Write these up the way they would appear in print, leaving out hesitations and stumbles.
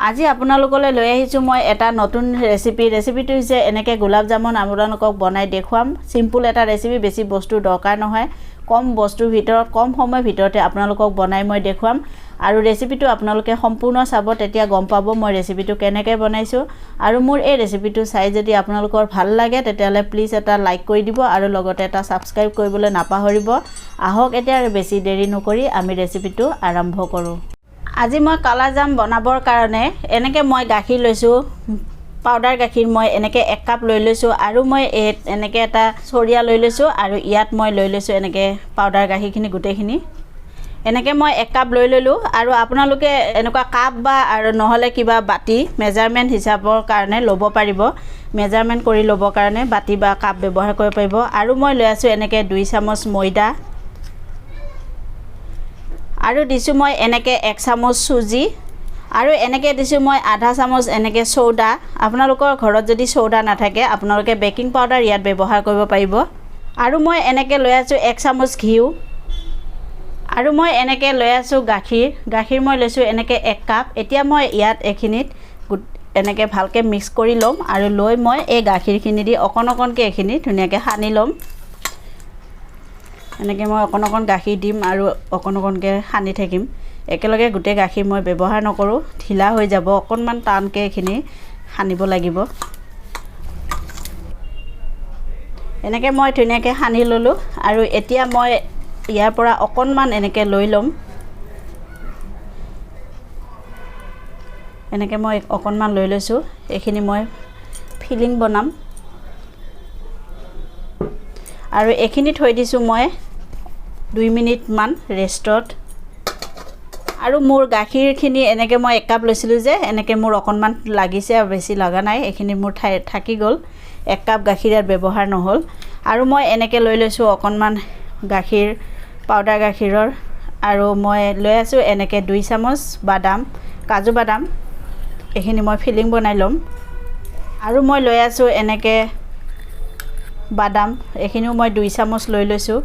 আজি আপোনালোকলৈ লৈ আহিছোঁ মই এটা নতুন ৰেচিপিটো হৈছে এনেকৈ গোলাপ জামুন আপোনালোকক বনাই দেখুৱাম সিম্পল এটা ৰেচিপি বেছি বস্তু দৰকাৰ নহয় কম বস্তুৰ ভিতৰত কম সময়ৰ ভিতৰতে আপোনালোকক বনাই মই দেখুৱাম আৰু ৰেচিপিটো আপোনালোকে সম্পূৰ্ণ চাব তেতিয়া গম পাব মই ৰেচিপিটো কেনেকৈ বনাইছোঁ আৰু মোৰ এই ৰেচিপিটো চাই যদি আপোনালোকৰ ভাল লাগে তেতিয়াহ'লে প্লিজ এটা লাইক কৰি দিব আৰু লগতে এটা সাবস্ক্ৰাইব কৰিবলৈ নাপাহৰিব আহক এতিয়া বেছি দেৰি নকৰি আমি ৰেচিপিটো আৰম্ভ কৰোঁ আজি মই কালা জাম বনাবৰ কাৰণে এনেকৈ মই গাখীৰ লৈছোঁ পাউডাৰ গাখীৰ মই এনেকৈ 1 কাপ লৈ লৈছোঁ আৰু মই এনেকৈ এটা চৰিয়া লৈ লৈছোঁ আৰু ইয়াত মই লৈ লৈছোঁ এনেকৈ পাউডাৰ গাখীৰখিনি গোটেইখিনি এনেকৈ মই 1 কাপ লৈ ললোঁ আৰু আপোনালোকে এনেকুৱা কাপ বা আৰু নহলে কিবা বাটি মেজাৰমেন্ট হিচাপৰ কাৰণে ল'ব পাৰিব মেজাৰমেন্ট কৰি ল'বৰ কাৰণে বাটি বা কাপ ব্যৱহাৰ কৰিব পাৰিব আৰু মই লৈ আছোঁ এনেকৈ 2 চামুচ ময়দা আৰু দিছোঁ মই এনেকৈ 1 চামুচ সুজি আৰু এনেকৈ দিছোঁ মই আধা চামুচ এনেকৈ সোডা আপোনালোকৰ ঘৰত যদি সোডা নাথাকে আপোনালোকে বেকিং পাউডাৰ ইয়াত ব্যৱহাৰ কৰিব পাৰিব আৰু মই এনেকৈ লৈ আছোঁ 1 চামুচ ঘিউ আৰু মই এনেকৈ লৈ আছোঁ গাখীৰ মই লৈছোঁ এনেকৈ 1 কাপ এতিয়া মই ইয়াত এখিনিত এনেকৈ ভালকৈ মিক্স কৰি ল'ম আৰু লৈ মই এই গাখীৰখিনি দি অকণকৈ এখিনি ধুনীয়াকৈ সানি ল'ম এনেকৈ মই অকণ গাখীৰ দিম আৰু অকণকৈ সানি থাকিম একেলগে গোটেই গাখীৰ মই ব্যৱহাৰ নকৰোঁ ঢিলা হৈ যাব অকণমান টানকৈ এখিনি সানিব লাগিব এনেকৈ মই ধুনীয়াকৈ সানি ল'লোঁ আৰু এতিয়া মই ইয়াৰ পৰা অকণমান এনেকৈ লৈ ল'ম এনেকৈ মই অকণমান লৈ লৈছোঁ এইখিনি মই ফিলিং বনাম আৰু এইখিনি থৈ দিছোঁ মই 2 মিনিট মান ৰেষ্টত আৰু মোৰ গাখীৰখিনি এনেকৈ মই 1 কাপ লৈছিলোঁ যে এনেকৈ মোৰ অকণমান লাগিছে আৰু বেছি লগা নাই এইখিনি মোৰ থাকি গ'ল 1 কাপ গাখীৰ ইয়াত ব্যৱহাৰ নহ'ল আৰু মই এনেকৈ লৈ লৈছোঁ অকণমান গাখীৰ পাউডাৰ গাখীৰৰ আৰু মই লৈ আছোঁ এনেকৈ 2 চামুচ কাজু বাদাম এইখিনি মই ফিলিং বনাই ল'ম আৰু মই লৈ আছোঁ এনেকৈ বাদাম এইখিনিও মই 2 চামুচ লৈ লৈছোঁ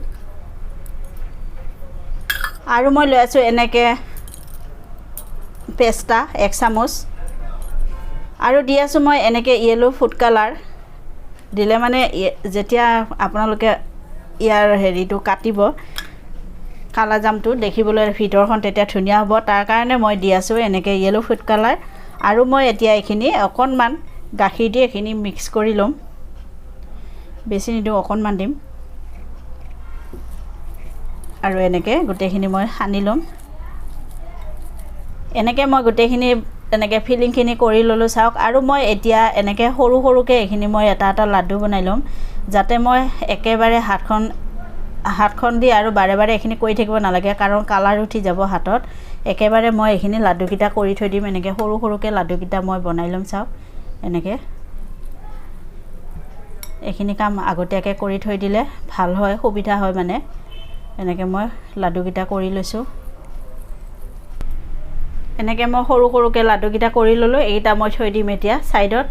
আৰু মই লৈ আছোঁ এনেকৈ পেস্তা 1 চামুচ আৰু দি আছোঁ মই এনেকৈ ইয়েলো ফুড কালাৰ দিলে মানে যেতিয়া আপোনালোকে ইয়াৰ হেৰিটো কাটিব কালা জামটো দেখিবলৈ ভিতৰখন তেতিয়া ধুনীয়া হ'ব তাৰ কাৰণে মই দি আছোঁ এনেকৈ ইয়েলো ফুড কালাৰ আৰু মই এতিয়া এইখিনি অকণমান গাখীৰ দি এইখিনি মিক্স কৰি ল'ম বেছি নিদিওঁ অকণমান দিম আৰু এনেকৈ গোটেইখিনি মই সানি ল'ম এনেকৈ মই গোটেইখিনি এনেকৈ ফিলিংখিনি কৰি ল'লোঁ চাওক আৰু মই এতিয়া এনেকৈ সৰুকৈ এইখিনি মই এটা লাডু বনাই ল'ম যাতে মই একেবাৰে হাতখন দি আৰু বাৰে এইখিনি কৰি থাকিব নালাগে কাৰণ কালাৰ উঠি যাব হাতত একেবাৰে মই এইখিনি লাডুকিটা কৰি থৈ দিম এনেকৈ সৰুকৈ লাডুকিটা মই বনাই ল'ম চাওক এনেকৈ এইখিনি কাম আগতীয়াকৈ কৰি থৈ দিলে ভাল হয় সুবিধা হয় মানে এনেকৈ মই লাডুকিটা কৰি লৈছোঁ এনেকৈ মই সৰুকৈ লাডুকিটা কৰি ল'লোঁ এইটা মই থৈ দিম এতিয়া সাইডত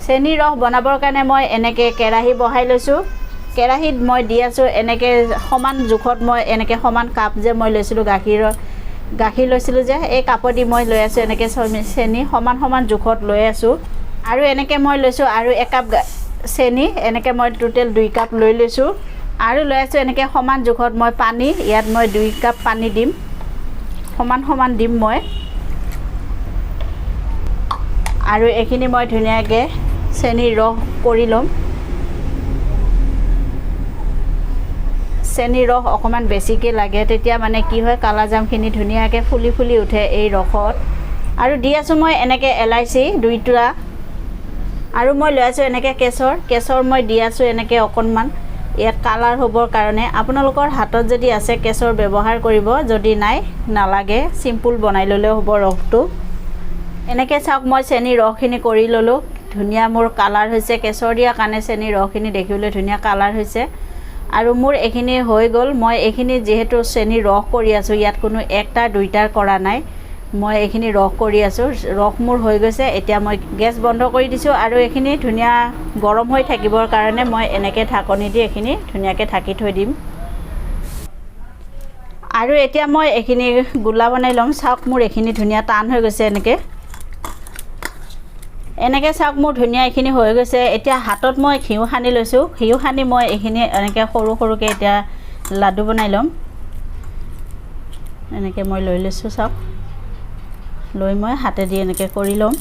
চেনি ৰস বনাবৰ কাৰণে মই এনেকৈ কেৰাহী বহাই লৈছোঁ কেৰাহীত মই দি আছোঁ এনেকৈ সমান জোখত মই এনেকৈ সমান কাপ যে মই লৈছিলোঁ গাখীৰ লৈছিলোঁ যে এই কাপেদি মই লৈ আছোঁ এনেকৈ চেনি সমান জোখত লৈ আছোঁ আৰু এনেকৈ মই লৈছোঁ আৰু 1 কাপ চেনি এনেকৈ মই টোটেল 2 কাপ লৈ লৈছোঁ আৰু লৈ আছোঁ এনেকৈ সমান জোখত মই পানী ইয়াত মই 2 কাপ পানী দিম সমান দিম মই আৰু এইখিনি মই ধুনীয়াকৈ চেনি ৰস কৰি ল'ম চেনি ৰস অকণমান বেছিকৈ লাগে তেতিয়া মানে কি হয় কালা জামখিনি ধুনীয়াকৈ ফুলি উঠে এই ৰসত আৰু দি আছোঁ মই এনেকৈ এলাইচি 2 টুকুৰা আৰু মই লৈ আছোঁ এনেকৈ কেশৰ মই দি আছোঁ এনেকৈ অকণমান ইয়াত কালাৰ হ'বৰ কাৰণে আপোনালোকৰ হাতত যদি আছে কেশৰ ব্যৱহাৰ কৰিব যদি নাই নালাগে সিম্পল বনাই ল'লেও হ'ব ৰসটো এনেকৈ চাওক মই চেনি ৰসখিনি কৰি ল'লোঁ ধুনীয়া মোৰ কালাৰ হৈছে কেশৰ দিয়া কাৰণে চেনি ৰসখিনি দেখিবলৈ ধুনীয়া কালাৰ হৈছে আৰু মোৰ এইখিনি হৈ গ'ল মই এইখিনি যেহেতু চেনি ৰস কৰি আছোঁ ইয়াত কোনো 1টা 2টাৰ কৰা নাই মই এইখিনি ৰস কৰি আছোঁ ৰস মোৰ হৈ গৈছে এতিয়া মই গেছ বন্ধ কৰি দিছোঁ আৰু এইখিনি ধুনীয়া গৰম হৈ থাকিবৰ কাৰণে মই এনেকৈ ঢাকনি দি এইখিনি ধুনীয়াকৈ ঢাকি থৈ দিম আৰু এতিয়া মই এইখিনি গোলা বনাই ল'ম চাওক মোৰ এইখিনি ধুনীয়া টান হৈ গৈছে এনেকৈ চাওক মোৰ ধুনীয়া এইখিনি হৈ গৈছে এতিয়া হাতত মই ঘিউ সানি লৈছোঁ ঘিউ সানি মই এইখিনি এনেকৈ সৰু সৰুকৈ এতিয়া লাডু বনাই ল'ম এনেকৈ মই লৈ লৈছোঁ চাওক লৈ মই হাতেদি এনেকৈ কৰি ল'ম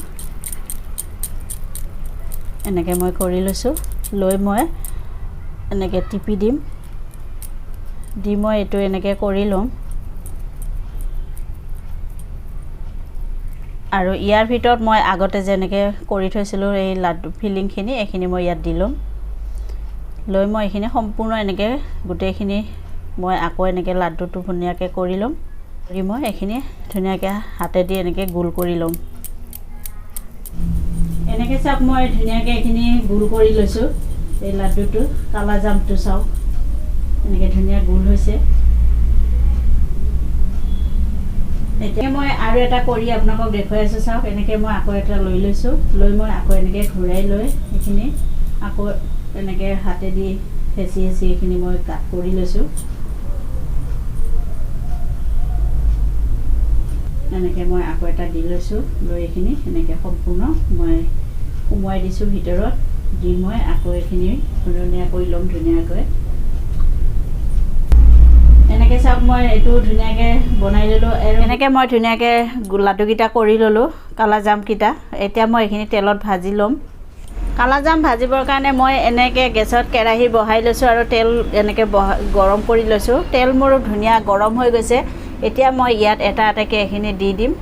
এনেকৈ মই কৰি লৈছোঁ লৈ মই এনেকৈ টিপি দিম দি মই এইটো এনেকৈ কৰি ল'ম আৰু ইয়াৰ ভিতৰত মই আগতে যেনেকৈ কৰি থৈছিলোঁ এই লাডু ফিলিংখিনি এইখিনি মই ইয়াত দি ল'ম লৈ মই এইখিনি সম্পূৰ্ণ এনেকৈ গোটেইখিনি মই আকৌ এনেকৈ লাডুটো ধুনীয়াকৈ কৰি ল'ম কৰি মই এইখিনি ধুনীয়াকৈ হাতেদি এনেকৈ গোল কৰি ল'ম এনেকৈ চাওক মই ধুনীয়াকৈ এইখিনি গোল কৰি লৈছোঁ এই লাডুটো কালা জামটো চাওক এনেকৈ ধুনীয়া গোল হৈছে এতিয়া মই আৰু এটা কৰি আপোনালোকক দেখুৱাই আছোঁ চাওক এনেকৈ মই আকৌ এটা লৈ লৈছোঁ লৈ মই আকৌ এনেকৈ ঘূৰাই লৈ এইখিনি আকৌ এনেকৈ হাতেদি হেঁচি হেঁচি এইখিনি মই কাট কৰি লৈছোঁ এনেকৈ মই আকৌ এটা দি লৈছোঁ লৈ এইখিনি এনেকৈ সম্পূৰ্ণ মই সোমোৱাই দিছোঁ ভিতৰত দি মই আকৌ এইখিনি ঘূৰণীয়া কৰি ল'ম ধুনীয়াকৈ এনেকৈ চাওক মই এইটো ধুনীয়াকৈ বনাই ল'লোঁ আৰু এনেকৈ মই ধুনীয়াকৈ লাডুকেইটা কৰি ল'লোঁ কালা জামকেইটা এতিয়া মই এইখিনি তেলত ভাজি ল'ম কালা জাম ভাজিবৰ কাৰণে মই এনেকৈ গেছত কেৰাহী বহাই লৈছোঁ আৰু তেল এনেকৈ গৰম কৰি লৈছোঁ তেল মোৰ ধুনীয়া গৰম হৈ গৈছে এতিয়া মই ইয়াত এটা এটাকৈ এইখিনি দি দিম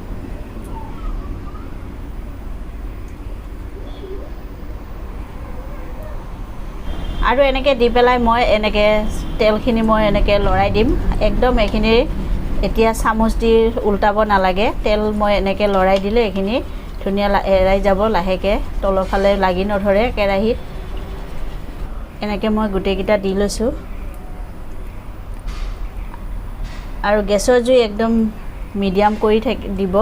আৰু এনেকৈ দি পেলাই মই এনেকৈ তেলখিনি মই এনেকৈ লৰাই দিম একদম এইখিনি এতিয়া চামুচ দি উল্টাব নালাগে তেল মই এনেকৈ লৰাই দিলে এইখিনি ধুনীয়া এৰাই যাব লাহেকৈ তলৰ ফালে লাগি নধৰে কেৰাহীত এনেকৈ মই গোটেইকেইটা দি লৈছোঁ আৰু গেছৰ জুই একদম মিডিয়াম কৰি দিব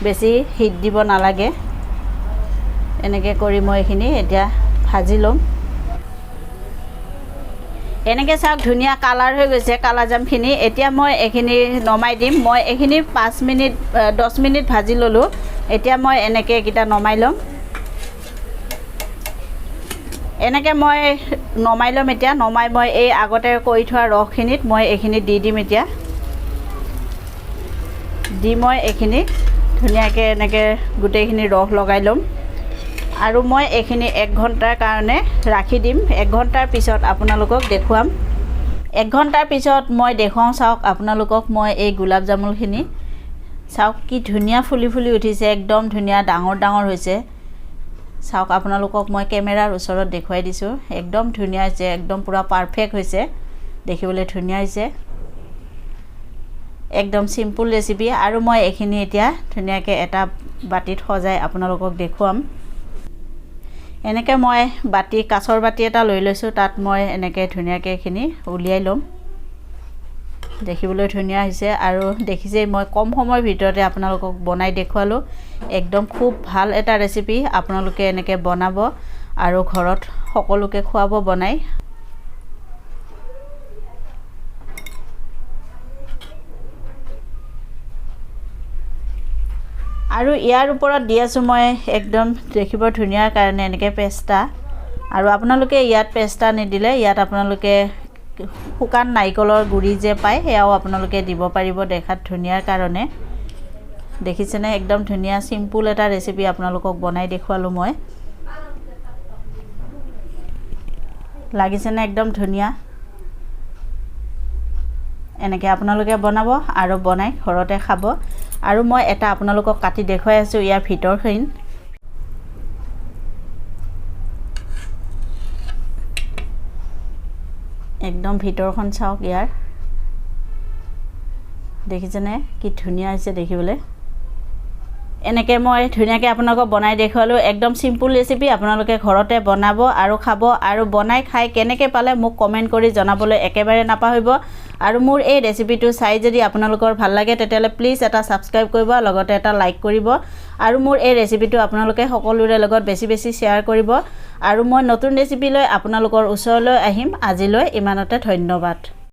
বেছি হিট দিব নালাগে এনেকৈ কৰি মই এইখিনি এতিয়া ভাজি ল'ম এনেকৈ চাওক ধুনীয়া কালাৰ হৈ গৈছে কালা জামখিনি এতিয়া মই এইখিনি নমাই দিম মই এইখিনি 5 মিনিট 10 মিনিট ভাজি ল'লোঁ এতিয়া মই এনেকৈ এইকেইটা নমাই ল'ম এনেকৈ মই নমাই ল'ম এতিয়া নমাই মই এই আগতে কৰি থোৱা ৰসখিনিত মই এইখিনি দি দিম এতিয়া দি মই এইখিনি ধুনীয়াকৈ এনেকৈ গোটেইখিনি ৰস লগাই ল'ম আৰু মই এইখিনি 1 ঘণ্টাৰ কাৰণে ৰাখি দিম 1 ঘণ্টাৰ পিছত আপোনালোকক দেখুৱাম 1 ঘণ্টাৰ পিছত মই দেখুৱাওঁ চাওক আপোনালোকক মই এই গোলাপ জামুনখিনি চাওক কি ধুনীয়া ফুলি ফুলি উঠিছে একদম ধুনীয়া ডাঙৰ ডাঙৰ হৈছে চাওক আপোনালোকক মই কেমেৰাৰ ওচৰত দেখুৱাই দিছোঁ একদম ধুনীয়া হৈছে একদম পুৰা পাৰফেক্ট হৈছে দেখিবলৈ ধুনীয়া হৈছে একদম সিম্পল ৰেচিপি আৰু মই এইখিনি এতিয়া ধুনীয়াকৈ এটা বাটিত সজাই আপোনালোকক দেখুৱাম এনেকৈ মই বাটি কাঁচৰ বাটি এটা লৈ লৈছোঁ তাত মই এনেকৈ ধুনীয়াকৈ এইখিনি উলিয়াই ল'ম দেখিবলৈ ধুনীয়া হৈছে আৰু দেখিছেই মই কম সময়ৰ ভিতৰতে আপোনালোকক বনাই দেখুৱালোঁ একদম খুব ভাল এটা ৰেচিপি আপোনালোকে এনেকৈ বনাব আৰু ঘৰত সকলোকে খুৱাব বনাই আৰু ইয়াৰ ওপৰত দি আছোঁ মই একদম দেখিব ধুনীয়াৰ কাৰণে এনেকৈ পেষ্টা আৰু আপোনালোকে ইয়াত পেষ্টা নিদিলে ইয়াত আপোনালোকে শুকান নাৰিকলৰ গুড়ি যে পায় সেয়াও আপোনালোকে দিব পাৰিব দেখাত ধুনীয়াৰ কাৰণে দেখিছেনে একদম ধুনীয়া সিম্পল এটা ৰেচিপি আপোনালোকক বনাই দেখুৱালোঁ মই লাগিছেনে একদম ধুনীয়া এনেকৈ আপোনালোকে বনাব আৰু বনাই ঘৰতে খাব আৰু মই এটা আপোনালোকক কাটি দেখুৱাই আছোঁ ইয়াৰ ভিতৰখিনি একদম ভিতৰখন চাওক ইয়াৰ দেখিছেনে কি ধুনীয়া হৈছে দেখিবলৈ এনেকৈ মই ধুনীয়াকৈ আপোনালোকক বনাই দেখুৱালোঁ একদম সিম্পল ৰেচিপি আপোনালোকে ঘৰতে বনাব আৰু খাব আৰু বনাই খাই কেনেকৈ পালে মোক কমেণ্ট কৰি জনাবলৈ একেবাৰে নাপাহৰিব আৰু মোৰ এই ৰেচিপিটো চাই যদি আপোনালোকৰ ভাল লাগে তেতিয়াহ'লে প্লিজ এটা ছাবস্ক্ৰাইব কৰিব লগতে এটা লাইক কৰিব আৰু মোৰ এই ৰেচিপিটো আপোনালোকে সকলোৰে লগত বেছি বেছি শ্বেয়াৰ কৰিব আৰু মই নতুন ৰেচিপি লৈ আপোনালোকৰ ওচৰলৈ আহিম আজিলৈ ইমানতে ধন্যবাদ